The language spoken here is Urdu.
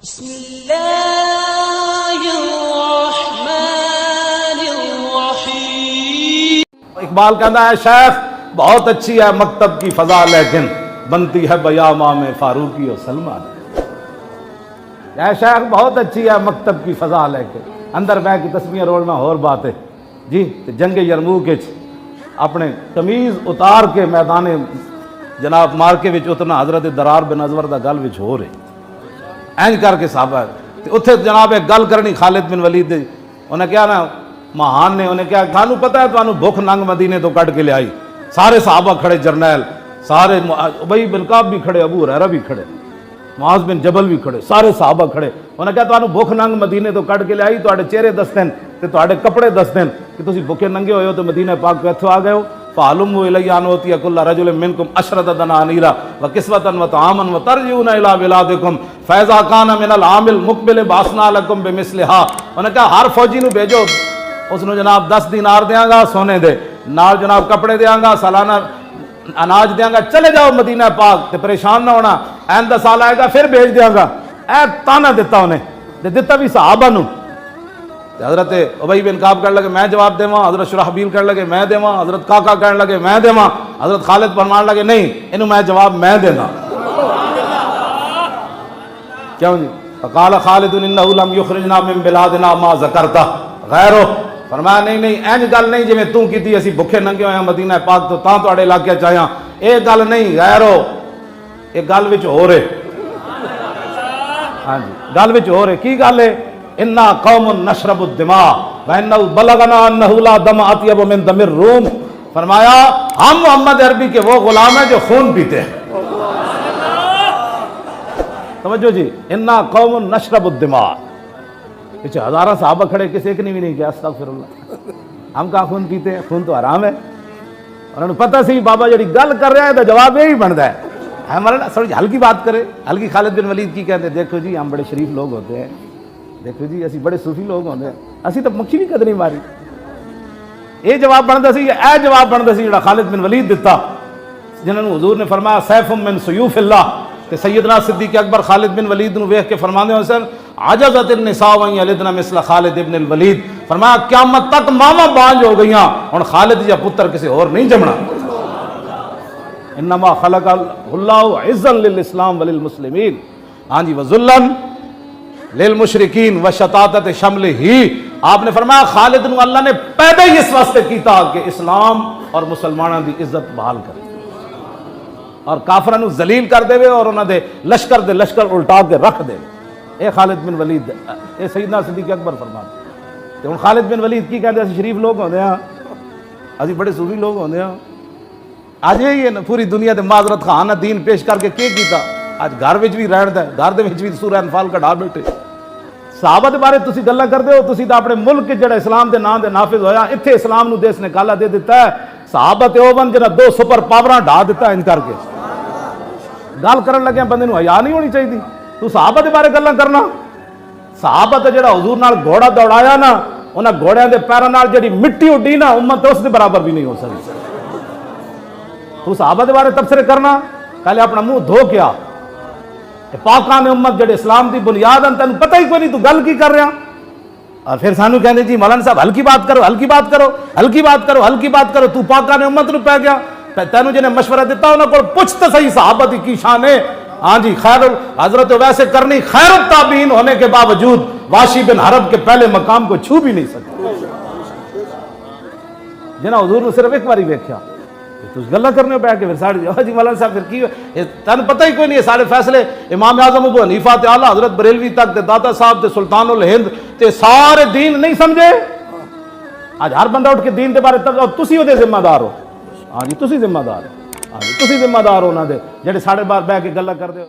بسم اللہ الرحمن الرحیم۔ اقبال کہتا ہے شیخ بہت اچھی ہے مکتب کی فضا لیکن بنتی ہے بیامہ میں فاروقی و سلمان۔ اے شیخ بہت اچھی ہے مکتب کی فضا لیکن اندر بہ کی تسبیحاں رولنا اور بات ہے جی۔ جنگ یرموک اپنے قمیض اتار کے میدان جناب مارکے وچ اتنا حضرت درار بن ازور دا گل وچ ہو رہے اینج کر کے صحابہ اتھے جناب ایک گل کرنی خالد بن ولید دی انہیں کیا نا مہان نے انہیں کیا تھانو پتہ ہے تھانو بھوک ننگ مدینے تو کٹ کے لے آئی۔ سارے صحابہ کھڑے، جرنیل سارے، ابی بن کعب بھی کھڑے، ابو ہریرہ بھی کھڑے، معاذ بن جبل بھی کھڑے، سارے صحابہ کھڑے۔ انہیں کیا تھانو بھوک ننگ مدینے تو کٹ کے لے آئی، تواڈے چہرے دس دن تے تواڈے کپڑے دس دن کہ تسی بھوکے ننگے ہوئے ہو تو مدینہ پاک کو اتھو آ گئے ہو۔ فَعَلُمُّ إِلَيَّ أَنْ أُوتِيَ كُلَّ رَجُلٍ مِّنْكُمْ عَشْرَةَ دَنَانِيرَ وَكِسْوَةً وَطَعَامًا وَتَرْجِعُونَ إِلَىٰ بِلَادِكُمْ فَإِذَا كَانَ مِنَ الْعَامِ الْمُقْبِلِ بَعَثْنَا لَكُمْ بِمِثْلِهَا۔ انہوں نے کہا ہر فوجی نو بھیجو، اس نے جناب 10 دینار دیاں گا سونے دے، نال جناب کپڑے دیاں گا، سالانہ اناج دیاں گا، چلے جاؤ مدینہ پاک تے پریشان نہ ہونا، آئندہ سال آئے گا پھر بھیج دیاں گا۔ اے تانا دیتا انہیں دیتا بھی صحابہ نو۔ حضرت ابی بن کعب کہنے لگے میں جواب دیواں، حضرت شرحبیل کہنے لگے میں دیواں، حضرت کاکا کہنے لگے میں دیواں، حضرت خالد فرمان لگے نہیں انہوں میں جواب میں دینا۔ کیوں جی؟ فقال خالد انہو لم یخرجنا من بلادنا ما ذکرتا غیرو، فرمایا نہیں نہیں این گل نہیں جی میں توں کی تھی اسی بھکھے ننگے ہوئے ہیں مدینہ پاک تو تاں تو اڑے علاقے چاہیاں، ایک گل نہیں غیرو، ایک گل وچ ہو رہے۔ ہاں جی گل وچ ہو رہے، کی گل ہے؟ انا قوم نشرب الدماء وانه بلغنا انه لا دم اطيب من دم الروم، فرمایا ہم محمد عربی کے وہ غلام ہیں جو خون پیتے ہیں۔ توجہ جی، انا قوم نشرب الدماء، پیچھے ہزارہ صحابہ کھڑے، کسی ایک نے بھی نہیں کہا استغفر اللہ، ہم کہاں خون پیتے ہیں، خون تو حرام ہے۔ اور انہوں پتہ سی بابا جڑی گل کر رہا ہے تو جواب یہی بنتا ہے ہمارا تھوڑی ہلکی بات کرے۔ ہلکی خالد بن ولید کی کہتے ہیں دیکھو جی ہم بڑے شریف لوگ ہوتے ہیں، دیکھو جی اسی بڑے صوفی لوگ ہوندے ہیں، اسی تو مکھی بھی قدر نہیں ماری۔ یہ جواب بنتا سی، اے جواب بنتا سی جڑا خالد بن ولید دیتا، جنہوں نے حضور نے فرمایا سیف من سیوف اللہ، کہ سیدنا صدیق اکبر خالد بن ولید نو ویکھ کے فرماندے ہو سن عجزت النساء وان یلدن مثل خالد بن الولید، فرمایا قیامت تک ماما بانج ہو گئیاں، ہن خالد یا پتر کسی اور نہیں جمنا۔ انما خلق اللہ عزا للاسلام وللمسلمین، ہاں جی وذلن للمشرکین وشتاتت شمل ہی، آپ نے فرمایا خالد نو اللہ نے پیدا ہی اس واسطے کیتا کہ اسلام اور مسلمانوں دی عزت بحال کرے اور کافراں نو ذلیل کر دے اور انہاں دے لشکر الٹا کے رکھ دے۔ اے خالد بن ولید، اے سیدنا صدیق اکبر فرماتے تے ہن خالد بن ولید کی کہندے اسی شریف لوگ ہوندے ہاں، اسی بڑے صوفی لوگ ہوندے ہاں۔ اج یہی ہے نا پوری دنیا تے معذرت خانہ دین پیش کر کے کی کیتا، اج گھر وچ بھی رہن دا، گھر دے وچ بھی سورہ انفال کڈھا بیٹھے۔ صحابہ دے بارے تسی گلاں کردے ہو، تسی تا اپنے ملک جڑا اسلام دے نام دے نافذ ہویا ایتھے اسلام نو دیس نے کالا دے دیتا ہے۔ صحابہ تے اوون جنہاں 2 سپر پاوراں ڈھا دیتا ہے ان کر کے، گل کرن لگے بندے نو حیا نہیں ہونی چاہیے۔ تو صحابہ دے بارے گلاں کرنا، صحابہ تے جڑا حضور نال گھوڑا دوڑایا نا، انہاں گھوڑیاں دے پیراں نال جڑی مٹی اڈی نا امت اس دے برابر بھی نہیں ہو سکتی۔ تو صحابہ دے بارے تبصرے کرنا، پہلے اپنا منہ دھو کے آ، پاکاں نے امت جڑے اسلام دی بنیاد ہیں تینوں پتہ ہی کوئی نہیں تو گل کی کر رہا، اور پھر سانو کہنے جی مولانا صاحب ہلکی بات کرو، ہلکی بات کرو، ہلکی بات کرو، ہلکی بات کرو، تو پاکاں نے امت نو پہ گیا، تینوں جنہیں مشورہ دیتا انہوں کو پوچھ تو صحیح صحابہ دی کی شان ہے۔ ہاں جی خیر حضرت ویسے کرنی خیر التابعین ہونے کے باوجود واشی بن حرب کے پہلے مقام کو چھو بھی نہیں سکتے، جنہاں حضور نے صرف ایک باری ویکھیا تو گلا کرنے پہ کہ پھر ساڑھے جی مولانا صاحب پھر کی تین پتہ ہی کوئی نہیں ہے سارے فیصلے امام اعظم ابو حنیفہ تے اعلیٰ حضرت بریلوی تک تے داتا صاحب تے سلطان الہند تے سارے دین نہیں سمجھے۔ آج ہر بندہ اٹھ کے دین دے بارے تک تسی دے ذمہ دار ہو، ہاں جی تسی ذمہ دار ہو، ہاں جی تسی ذمہ دار ہو انہاں دے جڑے ساڑھے بار بہ کے گلا کر دے ہو۔